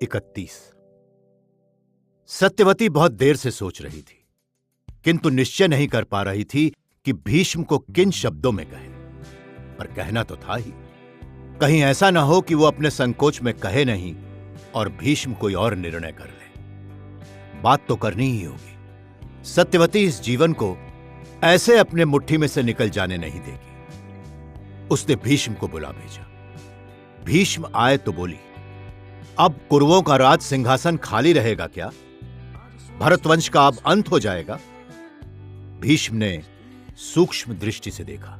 31। सत्यवती बहुत देर से सोच रही थी, किंतु निश्चय नहीं कर पा रही थी कि भीष्म को किन शब्दों में कहे। पर कहना तो था ही, कहीं ऐसा ना हो कि वो अपने संकोच में कहे नहीं और भीष्म कोई और निर्णय कर ले। बात तो करनी ही होगी। सत्यवती इस जीवन को ऐसे अपने मुट्ठी में से निकल जाने नहीं देगी। उसने भीष्म को बुला भेजा। भीष्म आए तो बोली, अब कुरुओं का राज सिंहासन खाली रहेगा क्या? भरतवंश का अब अंत हो जाएगा? भीष्म ने सूक्ष्म दृष्टि से देखा।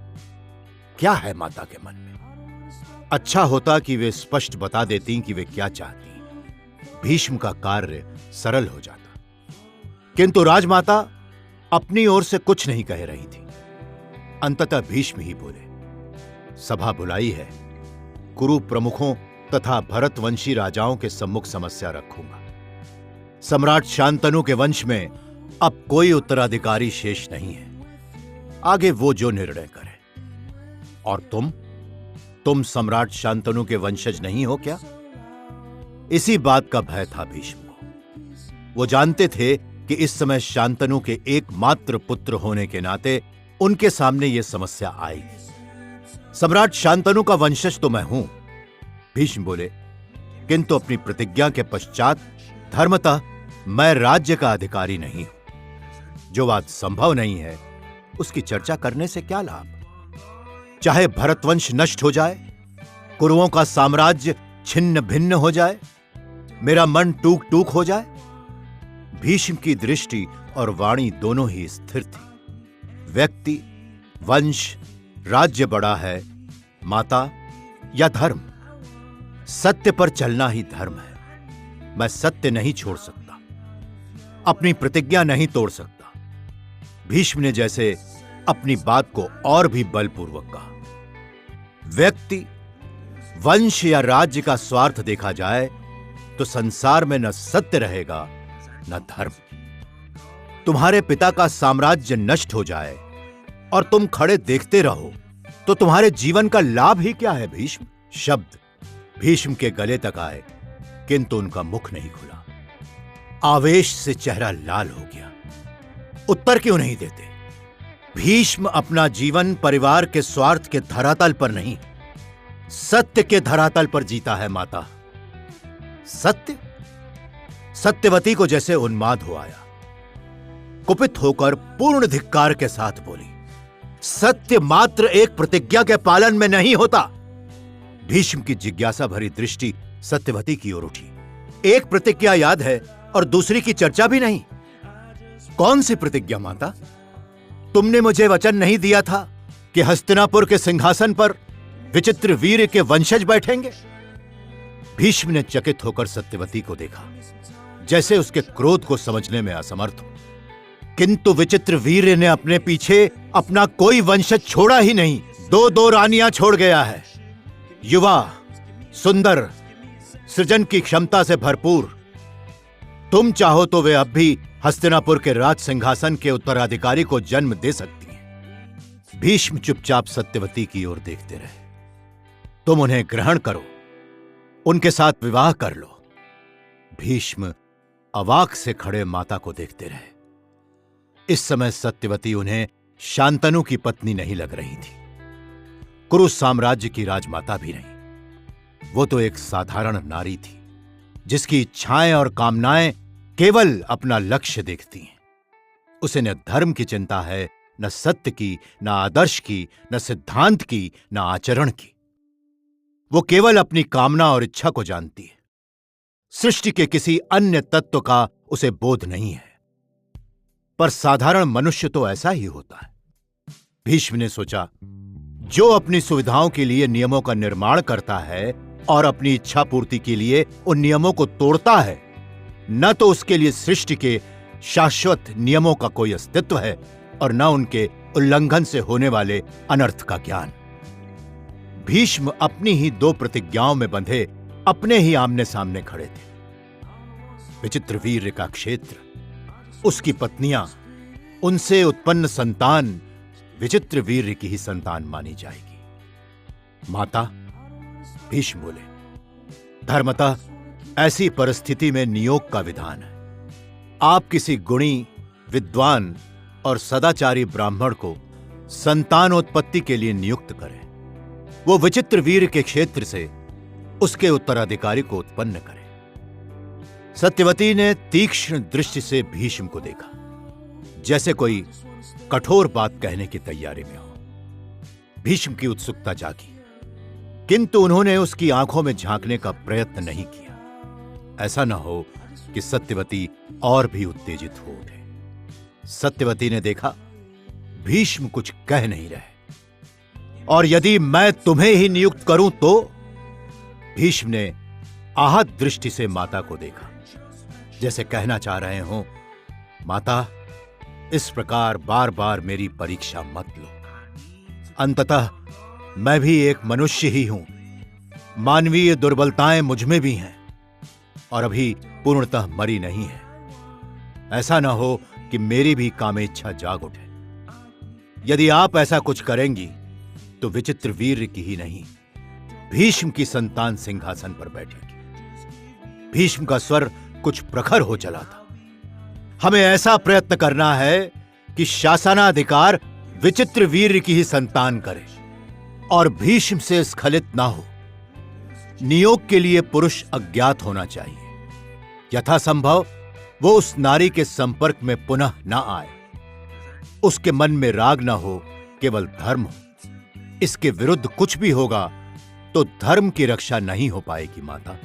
क्या है माता के मन में? अच्छा होता कि वे स्पष्ट बता देती कि वे क्या चाहती। भीष्म का कार्य सरल हो जाता। किंतु राजमाता अपनी ओर से कुछ नहीं कह रही थी। अंततः भीष्म ही बोले, सभा बुलाई है, कुरु प्रमुखों तथा भरतवंशी राजाओं के सम्मुख समस्या रखूंगा। सम्राट शांतनु के वंश में अब कोई उत्तराधिकारी शेष नहीं है। आगे वो जो निर्णय करे। और तुम सम्राट शांतनु के वंशज नहीं हो क्या? इसी बात का भय था भीष्म को। वो जानते थे कि इस समय शांतनु के एकमात्र पुत्र होने के नाते उनके सामने यह समस्या आएगी। सम्राट शांतनु का वंशज तो मैं हूं, भीष्म बोले, किंतु अपनी प्रतिज्ञा के पश्चात धर्मतः मैं राज्य का अधिकारी नहीं हूं। जो बात संभव नहीं है उसकी चर्चा करने से क्या लाभ? चाहे भरतवंश नष्ट हो जाए, कुरुओं का साम्राज्य छिन्न भिन्न हो जाए, मेरा मन टूक टूक हो जाए। भीष्म की दृष्टि और वाणी दोनों ही स्थिर थी। व्यक्ति, वंश, राज्य बड़ा है, माता या धर्म? सत्य पर चलना ही धर्म है। मैं सत्य नहीं छोड़ सकता, अपनी प्रतिज्ञा नहीं तोड़ सकता। भीष्म ने जैसे अपनी बात को और भी बलपूर्वक कहा। व्यक्ति, वंश या राज्य का स्वार्थ देखा जाए तो संसार में न सत्य रहेगा न धर्म। तुम्हारे पिता का साम्राज्य नष्ट हो जाए और तुम खड़े देखते रहो तो तुम्हारे जीवन का लाभ ही क्या है भीष्म? शब्द भीष्म के गले तक आए, किंतु उनका मुख नहीं खुला। आवेश से चेहरा लाल हो गया। उत्तर क्यों नहीं देते? भीष्म अपना जीवन परिवार के स्वार्थ के धरातल पर नहीं, सत्य के धरातल पर जीता है माता। सत्य? सत्यवती को जैसे उन्माद हो आया। कुपित होकर पूर्ण धिक्कार के साथ बोली, सत्य मात्र एक प्रतिज्ञा के पालन में नहीं होता। भीष्म की जिज्ञासा भरी दृष्टि सत्यवती की ओर उठी। एक प्रतिज्ञा याद है और दूसरी की चर्चा भी नहीं। कौन सी प्रतिज्ञा माता? तुमने मुझे वचन नहीं दिया था कि हस्तिनापुर के सिंहासन पर विचित्र वीर के वंशज बैठेंगे? भीष्म ने चकित होकर सत्यवती को देखा, जैसे उसके क्रोध को समझने में असमर्थ हो। किंतु विचित्र वीर ने अपने पीछे अपना कोई वंशज छोड़ा ही नहीं, दो रानियां छोड़ गया है। युवा, सुंदर, सृजन की क्षमता से भरपूर। तुम चाहो तो वे अब भी हस्तिनापुर के राज सिंहासन के उत्तराधिकारी को जन्म दे सकती हैं। भीष्म चुपचाप सत्यवती की ओर देखते रहे। तुम उन्हें ग्रहण करो, उनके साथ विवाह कर लो। भीष्म अवाक से खड़े माता को देखते रहे। इस समय सत्यवती उन्हें शांतनु की पत्नी नहीं लग रही थी, कुरु साम्राज्य की राजमाता भी नहीं। वो तो एक साधारण नारी थी, जिसकी इच्छाएं और कामनाएं केवल अपना लक्ष्य देखती हैं। उसे न धर्म की चिंता है, न सत्य की, न आदर्श की, न सिद्धांत की, न आचरण की। वो केवल अपनी कामना और इच्छा को जानती है। सृष्टि के किसी अन्य तत्व का उसे बोध नहीं है। पर साधारण मनुष्य तो ऐसा ही होता है। भीष्म ने सोचा, जो अपनी सुविधाओं के लिए नियमों का निर्माण करता है और अपनी इच्छा पूर्ति के लिए उन नियमों को तोड़ता है, न तो उसके लिए सृष्टि के शाश्वत नियमों का कोई अस्तित्व है और न उनके उल्लंघन से होने वाले अनर्थ का ज्ञान। भीष्म अपनी ही दो प्रतिज्ञाओं में बंधे अपने ही आमने सामने खड़े थे। विचित्र वीर का क्षेत्र, उसकी पत्नियां, उनसे उत्पन्न संतान विचित्र वीर की ही संतान मानी जाएगी। माता, भीष्म बोले, धर्मतः ऐसी परिस्थिति में नियोग का विधान है। आप किसी गुणी, विद्वान और सदाचारी ब्राह्मण को संतानोत्पत्ति के लिए नियुक्त करें। वो विचित्र वीर के क्षेत्र से उसके उत्तराधिकारी को उत्पन्न करे। सत्यवती ने तीक्ष्ण दृष्टि से भीष्म को देखा, जैसे कोई कठोर बात कहने की तैयारी में हो। भीष्म की उत्सुकता जागी, किंतु उन्होंने उसकी आंखों में झांकने का प्रयत्न नहीं किया। ऐसा न हो कि सत्यवती और भी उत्तेजित हो उठे। सत्यवती ने देखा भीष्म कुछ कह नहीं रहे, और यदि मैं तुम्हें ही नियुक्त करूं तो? भीष्म ने आहत दृष्टि से माता को देखा, जैसे कहना चाह रहे हो, माता, इस प्रकार बार बार मेरी परीक्षा मत लो। अंततः मैं भी एक मनुष्य ही हूं। मानवीय दुर्बलताएं मुझ में भी हैं और अभी पूर्णतः मरी नहीं है। ऐसा न हो कि मेरी भी कामेच्छा जाग उठे। यदि आप ऐसा कुछ करेंगी तो विचित्र वीर की ही नहीं, भीष्म की संतान सिंहासन पर बैठेगी। भीष्म का स्वर कुछ प्रखर हो चला था। हमें ऐसा प्रयत्न करना है कि शासनाधिकार विचित्र वीर की ही संतान करे और भीष्म से स्खलित ना हो। नियोग के लिए पुरुष अज्ञात होना चाहिए। यथासंभव वो उस नारी के संपर्क में पुनः न आए। उसके मन में राग न हो, केवल धर्म हो। इसके विरुद्ध कुछ भी होगा तो धर्म की रक्षा नहीं हो पाएगी माता।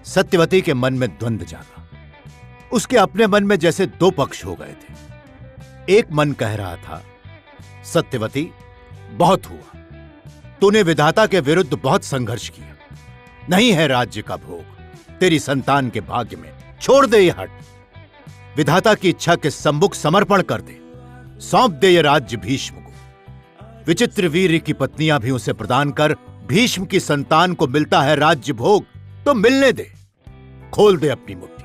सत्यवती के मन में द्वंद्व जागा। उसके अपने मन में जैसे दो पक्ष हो गए थे। एक मन कह रहा था, सत्यवती, बहुत हुआ। तूने विधाता के विरुद्ध बहुत संघर्ष किया। नहीं है राज्य का भोग तेरी संतान के भाग्य में। छोड़ दे ये हट। विधाता की इच्छा के सम्मुख समर्पण कर दे। सौंप दे ये राज्य भीष्म को। विचित्र वीर की पत्नियां भी उसे प्रदान कर भीष्म की संतान को मिलता है राज्य भोग, तो मिलने दे। खोल दे अपनी मुट्ठी,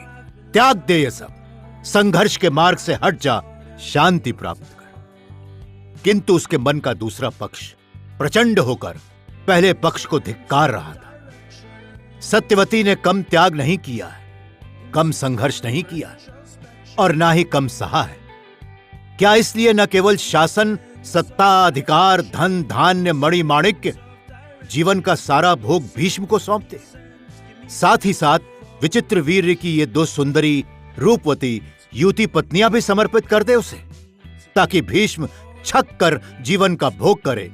त्याग दे ये सब। संघर्ष के मार्ग से हट जा, शांति प्राप्त कर। किंतु उसके मन का दूसरा पक्ष प्रचंड होकर पहले पक्ष को धिक्कार रहा था। सत्यवती ने कम त्याग नहीं किया है, कम संघर्ष नहीं किया है, और ना ही कम सहा है। क्या इसलिए न केवल शासन, सत्ता, अधिकार, धन, धान्य, मणि माणिक्य, जीवन का सारा भोग भीष्म को सौंप दे, साथ ही साथ विचित्र वीर की ये दो सुंदरी, रूपवती, युवती पत्नियां भी समर्पित कर दे उसे, ताकि भीष्म छक कर जीवन का भोग करे।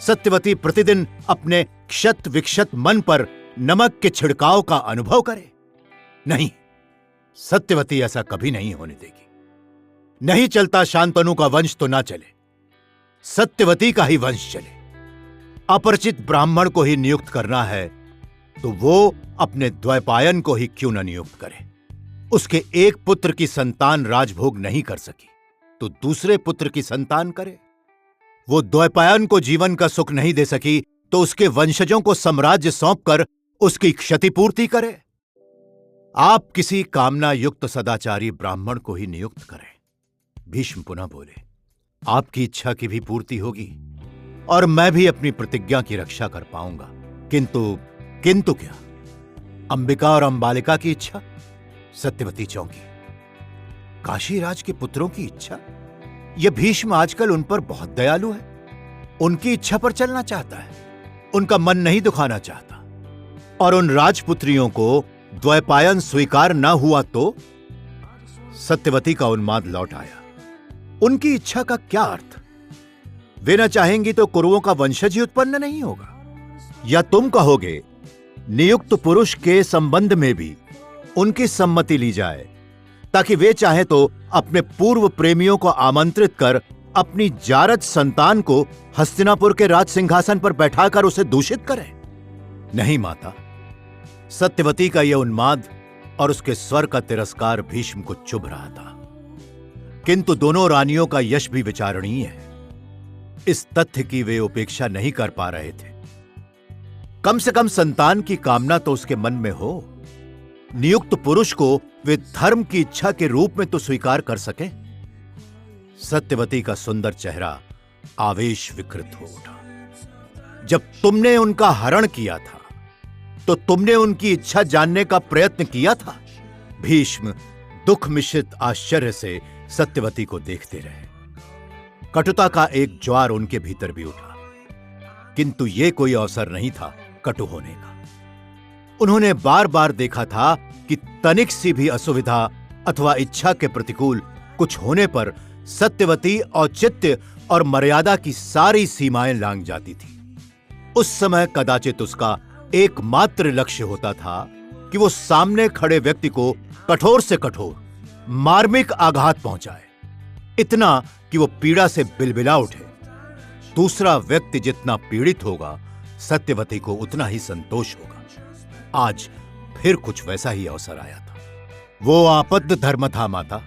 सत्यवती प्रतिदिन अपने क्षत विक्षत मन पर नमक के छिड़काव का अनुभव करे। नहीं, सत्यवती ऐसा कभी नहीं होने देगी। नहीं चलता शांतनु का वंश तो ना चले, सत्यवती का ही वंश चले। अपरिचित ब्राह्मण को ही नियुक्त करना है तो वो अपने द्वैपायन को ही क्यों न नियुक्त करे। उसके एक पुत्र की संतान राजभोग नहीं कर सकी तो दूसरे पुत्र की संतान करे। वो द्वैपायन को जीवन का सुख नहीं दे सकी तो उसके वंशजों को साम्राज्य सौंपकर उसकी क्षतिपूर्ति करे। आप किसी कामना युक्त सदाचारी ब्राह्मण को ही नियुक्त करें। भीष्म पुनः बोले, आपकी इच्छा की भी पूर्ति होगी और मैं भी अपनी प्रतिज्ञा की रक्षा कर पाऊंगा। किंतु क्या? अंबिका और अंबालिका की इच्छा? सत्यवती चौंकी। काशीराज के पुत्रों की इच्छा? यह भीष्म आजकल उन पर बहुत दयालु है। उनकी इच्छा पर चलना चाहता है, उनका मन नहीं दुखाना चाहता। और उन राजपुत्रियों को द्वैपायन स्वीकार न हुआ तो? सत्यवती का उन्माद लौट आया। उनकी इच्छा का क्या अर्थ? वे न चाहेंगी तो कुरुओं का वंशज ही उत्पन्न नहीं होगा। या तुम कहोगे नियुक्त पुरुष के संबंध में भी उनकी सम्मति ली जाए, ताकि वे चाहे तो अपने पूर्व प्रेमियों को आमंत्रित कर अपनी जारज संतान को हस्तिनापुर के राज सिंहासन पर बैठाकर उसे दूषित करें? नहीं माता। सत्यवती का यह उन्माद और उसके स्वर का तिरस्कार भीष्म को चुभ रहा था। किंतु दोनों रानियों का यश भी विचारणीय है। इस तथ्य की वे उपेक्षा नहीं कर पा रहे थे। कम से कम संतान की कामना तो उसके मन में हो। नियुक्त पुरुष को वे धर्म की इच्छा के रूप में तो स्वीकार कर सके। सत्यवती का सुंदर चेहरा आवेश विकृत हो उठा। जब तुमने उनका हरण किया था तो तुमने उनकी इच्छा जानने का प्रयत्न किया था। भीष्म दुख मिश्रित आश्चर्य से सत्यवती को देखते रहे। कटुता का एक ज्वार उनके भीतर भी उठा, किंतु यह कोई अवसर नहीं था कटु होने का। उन्होंने बार बार देखा था कि तनिक सी भी असुविधा अथवा इच्छा के प्रतिकूल कुछ होने पर सत्यवती औचित्य और मर्यादा की सारी सीमाएं लांघ जाती थी। उस समय कदाचित उसका एकमात्र लक्ष्य होता था कि वो सामने खड़े व्यक्ति को कठोर से कठोर मार्मिक आघात पहुंचाए, इतना कि वो पीड़ा से बिलबिला उठे। दूसरा व्यक्ति जितना पीड़ित होगा, सत्यवती को उतना ही संतोष होगा। आज फिर कुछ वैसा ही अवसर आया था। वो आपद्ध धर्म था माता,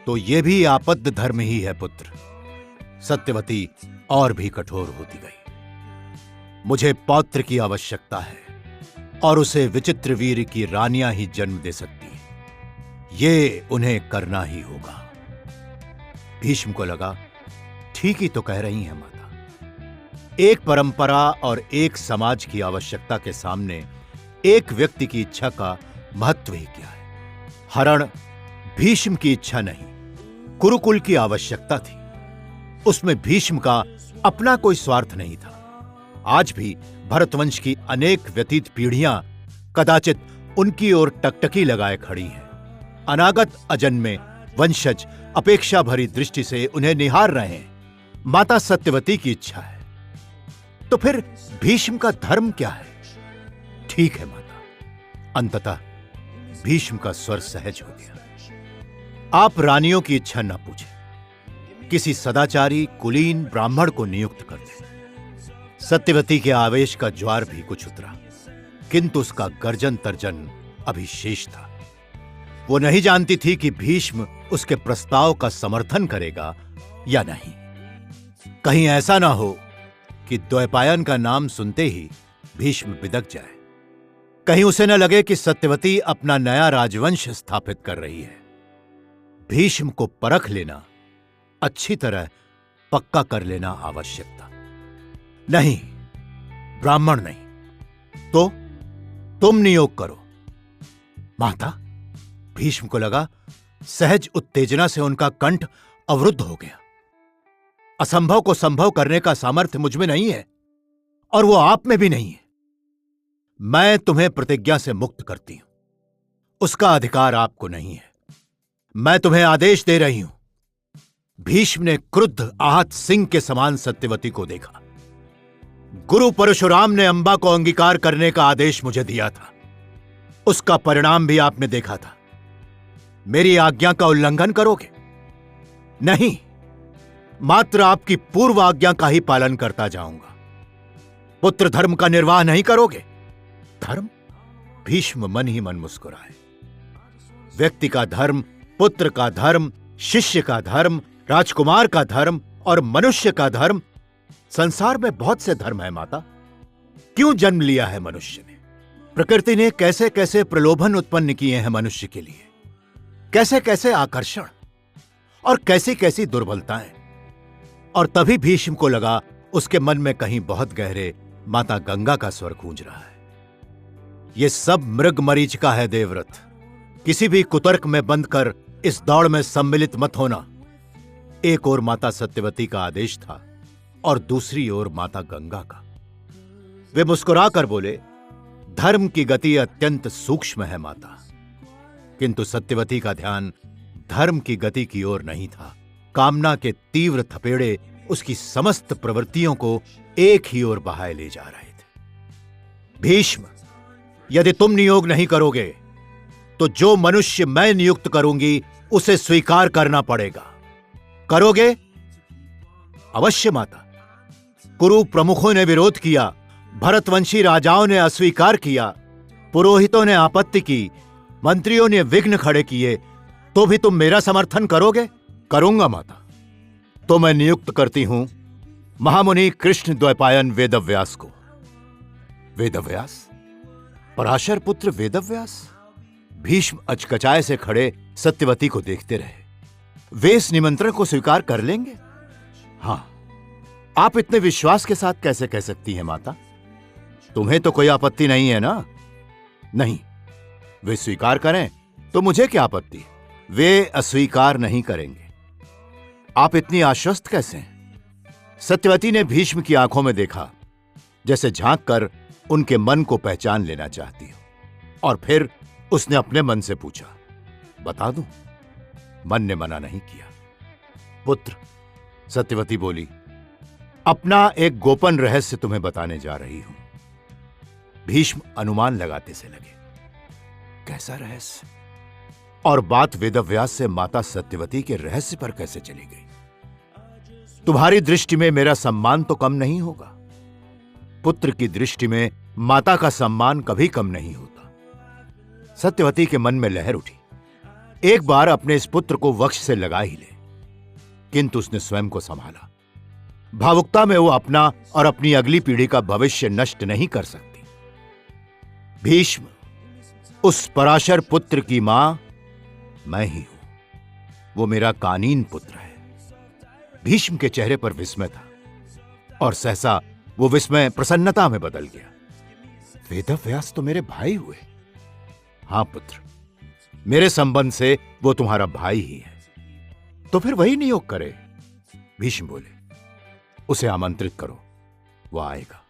तो ये भी आपद्ध धर्म ही है पुत्र। सत्यवती और भी कठोर होती गई। मुझे पौत्र की आवश्यकता है और उसे विचित्र वीर की रानियां ही जन्म दे सकती है। ये उन्हें करना ही होगा। भीष्म को लगा, ठीक ही तो कह रही हैं माता। एक परंपरा और एक समाज की आवश्यकता के सामने एक व्यक्ति की इच्छा का महत्व ही क्या है। हरण भीष्म की इच्छा नहीं, कुरुकुल की आवश्यकता थी। उसमें भीष्म का अपना कोई स्वार्थ नहीं था। आज भी भरतवंश की अनेक व्यतीत पीढ़ियां कदाचित उनकी ओर टकटकी लगाए खड़ी हैं। अनागत अजन्मे वंशज अपेक्षा भरी दृष्टि से उन्हें निहार रहे हैं। माता सत्यवती की इच्छा है, तो फिर भीष्म का धर्म क्या है? ठीक है माता। अंततः भीष्म का स्वर सहज हो गया। आप रानियों की इच्छा न पूछें, किसी सदाचारी कुलीन ब्राह्मण को नियुक्त कर दें। सत्यवती के आवेश का ज्वार भी कुछ उतरा, किंतु उसका गर्जन तर्जन अभी शेष था। वो नहीं जानती थी कि भीष्म उसके प्रस्ताव का समर्थन करेगा या नहीं। कहीं ऐसा ना हो कि द्वैपायन का नाम सुनते ही भीष्म बिदक जाए। कहीं उसे न लगे कि सत्यवती अपना नया राजवंश स्थापित कर रही है। भीष्म को परख लेना, अच्छी तरह पक्का कर लेना आवश्यक था। नहीं, ब्राह्मण नहीं, तो तुम नियोग करो। माता, भीष्म को लगा सहज उत्तेजना से उनका कंठ अवरुद्ध हो गया। असंभव को संभव करने का सामर्थ्य मुझ में नहीं है और वो आप में भी नहीं है। मैं तुम्हें प्रतिज्ञा से मुक्त करती हूं, उसका अधिकार आपको नहीं है। मैं तुम्हें आदेश दे रही हूं। भीष्म ने क्रुद्ध आहत सिंह के समान सत्यवती को देखा। गुरु परशुराम ने अंबा को अंगीकार करने का आदेश मुझे दिया था, उसका परिणाम भी आपने देखा था। मेरी आज्ञा का उल्लंघन करोगे? नहीं, मात्र आपकी पूर्व आज्ञा का ही पालन करता जाऊंगा। पुत्र धर्म का निर्वाह नहीं करोगे? धर्म? भीष्म मन ही मन मुस्कुराए। व्यक्ति का धर्म, पुत्र का धर्म, शिष्य का धर्म, राजकुमार का धर्म और मनुष्य का धर्म। संसार में बहुत से धर्म है माता। क्यों जन्म लिया है मनुष्य ने? प्रकृति ने कैसे कैसे प्रलोभन उत्पन्न किए हैं मनुष्य के लिए, कैसे कैसे आकर्षण और कैसी कैसी दुर्बलताएं। और तभी भीष्म को लगा उसके मन में कहीं बहुत गहरे माता गंगा का स्वर गूंज रहा है। यह सब मृग मरीचिका है देवव्रत। किसी भी कुतर्क में बंद कर इस दौड़ में सम्मिलित मत होना। एक ओर माता सत्यवती का आदेश था और दूसरी ओर माता गंगा का। वे मुस्कुराकर बोले, धर्म की गति अत्यंत सूक्ष्म है माता। किंतु सत्यवती का ध्यान धर्म की गति की ओर नहीं था। कामना के तीव्र थपेड़े उसकी समस्त प्रवृत्तियों को एक ही ओर बहाए ले जा रहे थे। भीष्म, यदि तुम नियोग नहीं करोगे तो जो मनुष्य मैं नियुक्त करूंगी उसे स्वीकार करना पड़ेगा। करोगे? अवश्य माता। कुरु प्रमुखों ने विरोध किया, भरतवंशी राजाओं ने अस्वीकार किया, पुरोहितों ने आपत्ति की, मंत्रियों ने विघ्न खड़े किए, तो भी तुम मेरा समर्थन करोगे? करूंगा माता। तो मैं नियुक्त करती हूं महामुनि कृष्ण द्वैपायन वेदव्यास को। वेदव्यास? पराशर पुत्र वेदव्यास? भीष्म अचकचाए से खड़े सत्यवती को देखते रहे। वे इस निमंत्रण को स्वीकार कर लेंगे? हां। आप इतने विश्वास के साथ कैसे कह सकती हैं माता? तुम्हें तो कोई आपत्ति नहीं है ना? नहीं, वे स्वीकार करें तो मुझे क्या आपत्ति? वे अस्वीकार नहीं करेंगे। आप इतनी आश्वस्त कैसे हैं? सत्यवती ने भीष्म की आंखों में देखा, जैसे झांक कर उनके मन को पहचान लेना चाहती हो। और फिर उसने अपने मन से पूछा, बता दूं? मन ने मना नहीं किया। पुत्र, सत्यवती बोली, अपना एक गोपन रहस्य तुम्हें बताने जा रही हूं। भीष्म अनुमान लगाते से लगे, कैसा रहस्य? और बात वेदव्यास से माता सत्यवती के रहस्य पर कैसे चली गई? तुम्हारी दृष्टि में मेरा सम्मान तो कम नहीं होगा। पुत्र की दृष्टि में माता का सम्मान कभी कम नहीं होता। सत्यवती के मन में लहर उठी। एक बार अपने इस पुत्र को वक्ष से लगा ही ले, किंतु उसने स्वयं को संभाला। भावुकता में वो अपना और अपनी अगली पीढ़ी का भविष्य नष्ट नहीं कर सकती। भीष्म, उस पराशर पुत्र की मां मैं ही हूं। वो मेरा कानीन पुत्र है। भीष्म के चेहरे पर विस्मय था और सहसा वो विस्मय प्रसन्नता में बदल गया। वेदव्यास तो मेरे भाई हुए। हां पुत्र, मेरे संबंध से वो तुम्हारा भाई ही है। तो फिर वही नियोग करे। भीष्म बोले, उसे आमंत्रित करो, वो आएगा।